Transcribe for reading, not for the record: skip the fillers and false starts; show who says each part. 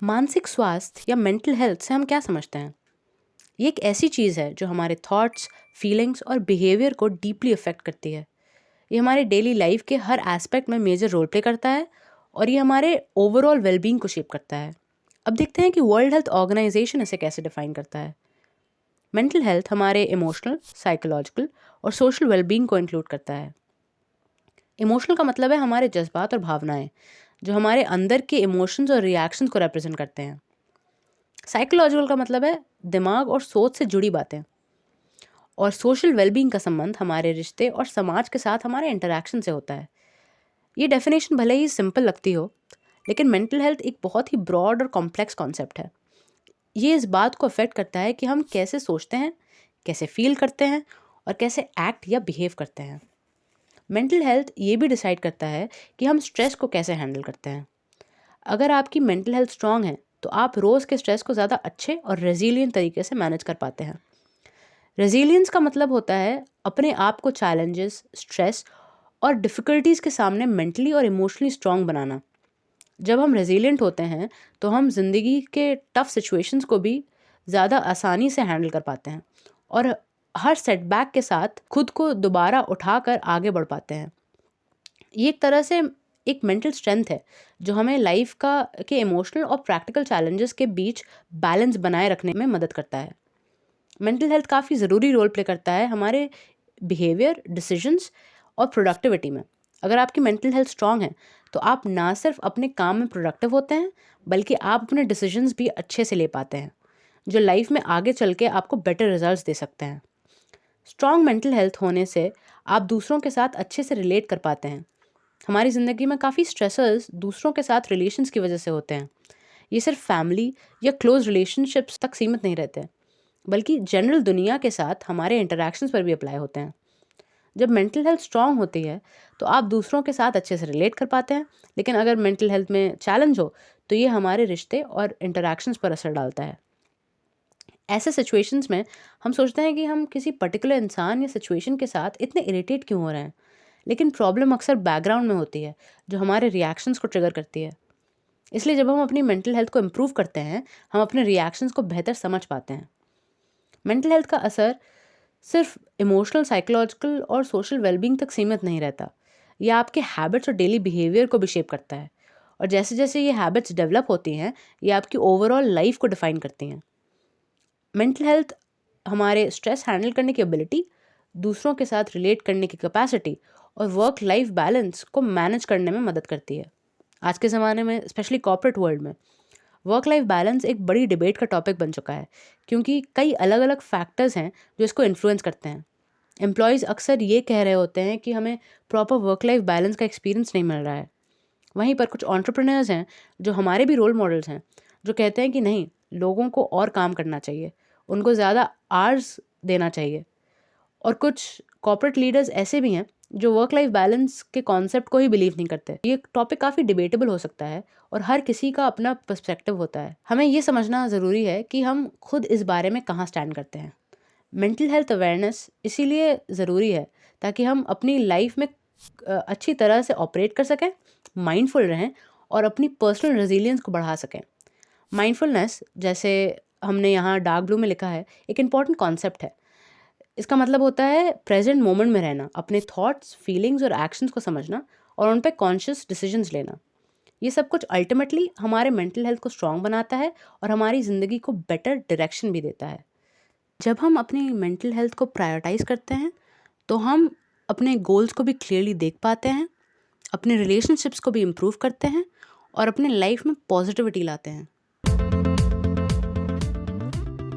Speaker 1: मानसिक स्वास्थ्य या मेंटल हेल्थ से हम क्या समझते हैं? ये एक ऐसी चीज़ है जो हमारे थॉट्स, फीलिंग्स और बिहेवियर को डीपली अफेक्ट करती है। ये हमारे डेली लाइफ के हर एस्पेक्ट में मेजर रोल प्ले करता है और ये हमारे ओवरऑल वेलबींग को शेप करता है। अब देखते हैं कि वर्ल्ड हेल्थ ऑर्गेनाइजेशन इसे कैसे डिफाइन करता है। मेंटल हेल्थ हमारे इमोशनल, साइकोलॉजिकल और सोशल वेलबींग को इंक्लूड करता है। इमोशनल का मतलब है हमारे जज्बात और भावनाएं, जो हमारे अंदर के इमोशंस और रिएक्शंस को रिप्रेजेंट करते हैं। साइकोलॉजिकल का मतलब है दिमाग और सोच से जुड़ी बातें। और सोशल वेलबींग का संबंध हमारे रिश्ते और समाज के साथ हमारे इंटरेक्शन से होता है। ये डेफिनेशन भले ही सिंपल लगती हो, लेकिन मेंटल हेल्थ एक बहुत ही ब्रॉड और कॉम्प्लेक्स कॉन्सेप्ट है। ये इस बात को अफेक्ट करता है कि हम कैसे सोचते हैं, कैसे फील करते हैं और कैसे एक्ट या बिहेव करते हैं। मेंटल हेल्थ ये भी डिसाइड करता है कि हम स्ट्रेस को कैसे हैंडल करते हैं। अगर आपकी मेंटल हेल्थ स्ट्रांग है तो आप रोज़ के स्ट्रेस को ज़्यादा अच्छे और रेजिलियंट तरीके से मैनेज कर पाते हैं। रेजिलियंस का मतलब होता है अपने आप को चैलेंजेस, स्ट्रेस और डिफ़िकल्टीज़ के सामने मेंटली और इमोशनली स्ट्रांग बनाना। जब हम रेजिलियंट होते हैं तो हम ज़िंदगी के टफ सिचुएशंस को भी ज़्यादा आसानी से हैंडल कर पाते हैं और हर सेटबैक के साथ खुद को दोबारा उठाकर आगे बढ़ पाते हैं। ये एक तरह से एक मेंटल स्ट्रेंथ है जो हमें लाइफ के इमोशनल और प्रैक्टिकल चैलेंजेस के बीच बैलेंस बनाए रखने में मदद करता है। मेंटल हेल्थ काफ़ी ज़रूरी रोल प्ले करता है हमारे बिहेवियर, डिसीजंस और प्रोडक्टिविटी में। अगर आपकी मेंटल हेल्थ स्ट्रांग है तो आप ना सिर्फ अपने काम में प्रोडक्टिव होते हैं, बल्कि आप अपने डिसीजंस भी अच्छे से ले पाते हैं, जो लाइफ में आगे चल के आपको बेटर रिजल्ट्स दे सकते हैं। स्ट्रांग मेंटल हेल्थ होने से आप दूसरों के साथ अच्छे से रिलेट कर पाते हैं। हमारी ज़िंदगी में काफ़ी स्ट्रेसर्स दूसरों के साथ रिलेशंस की वजह से होते हैं। ये सिर्फ फैमिली या क्लोज रिलेशनशिप्स तक सीमित नहीं रहते, बल्कि जनरल दुनिया के साथ हमारे इंटरेक्शंस पर भी अप्लाई होते हैं। जब मेंटल हेल्थ स्ट्रांग होती है तो आप दूसरों के साथ अच्छे से रिलेट कर पाते हैं, लेकिन अगर मेंटल हेल्थ में चैलेंज हो तो ये हमारे रिश्ते और इंटरेक्शंस पर असर डालता है। ऐसे सिचुएशंस में हम सोचते हैं कि हम किसी पर्टिकुलर इंसान या सिचुएशन के साथ इतने इरिटेट क्यों हो रहे हैं, लेकिन प्रॉब्लम अक्सर बैकग्राउंड में होती है जो हमारे रिएक्शंस को ट्रिगर करती है। इसलिए जब हम अपनी मेंटल हेल्थ को इम्प्रूव करते हैं, हम अपने रिएक्शंस को बेहतर समझ पाते हैं। मेंटल हेल्थ का असर सिर्फ इमोशनल, साइकोलॉजिकल और सोशल वेलबींग तक सीमित नहीं रहता। यह आपके हैबिट्स और डेली बिहेवियर को भी शेप करता है, और जैसे जैसे ये हैबिट्स डेवलप होती हैं, ये आपकी ओवरऑल लाइफ को डिफाइन करती हैं। मेंटल हेल्थ हमारे स्ट्रेस हैंडल करने की एबिलिटी, दूसरों के साथ रिलेट करने की कैपेसिटी और वर्क लाइफ बैलेंस को मैनेज करने में मदद करती है। आज के ज़माने में, स्पेशली कॉर्पोरेट वर्ल्ड में, वर्क लाइफ बैलेंस एक बड़ी डिबेट का टॉपिक बन चुका है, क्योंकि कई अलग अलग फैक्टर्स हैं जो इसको इन्फ्लुएंस करते हैं। एम्प्लॉयज़ अक्सर ये कह रहे होते हैं कि हमें प्रॉपर वर्क लाइफ बैलेंस का एक्सपीरियंस नहीं मिल रहा है। वहीं पर कुछ एंटरप्रेन्योर्स हैं जो हमारे भी रोल मॉडल्स हैं, जो कहते हैं कि नहीं, लोगों को और काम करना चाहिए, उनको ज़्यादा आवर्स देना चाहिए। और कुछ कॉर्पोरेट लीडर्स ऐसे भी हैं जो वर्क लाइफ बैलेंस के कॉन्सेप्ट को ही बिलीव नहीं करते। ये टॉपिक काफ़ी डिबेटेबल हो सकता है और हर किसी का अपना पर्सपेक्टिव होता है। हमें ये समझना ज़रूरी है कि हम खुद इस बारे में कहाँ स्टैंड करते हैं। मेंटल हेल्थ अवेयरनेस इसीलिए ज़रूरी है ताकि हम अपनी लाइफ में अच्छी तरह से ऑपरेट कर सकें, माइंडफुल रहें और अपनी पर्सनल रेजिलियंस को बढ़ा सकें। माइंडफुलनेस, जैसे हमने यहाँ डार्क ब्लू में लिखा है, एक इम्पॉर्टेंट कॉन्सेप्ट है। इसका मतलब होता है प्रेजेंट मोमेंट में रहना, अपने थॉट्स, फीलिंग्स और एक्शंस को समझना और उन पर कॉन्शियस डिसीजंस लेना। ये सब कुछ अल्टीमेटली हमारे मेंटल हेल्थ को स्ट्रांग बनाता है और हमारी ज़िंदगी को बेटर डायरेक्शन भी देता है। जब हम अपनी मेंटल हेल्थ को प्रायोरिटाइज करते हैं तो हम अपने गोल्स को भी क्लियरली देख पाते हैं, अपने रिलेशनशिप्स को भी इम्प्रूव करते हैं और अपने लाइफ में पॉजिटिविटी लाते हैं।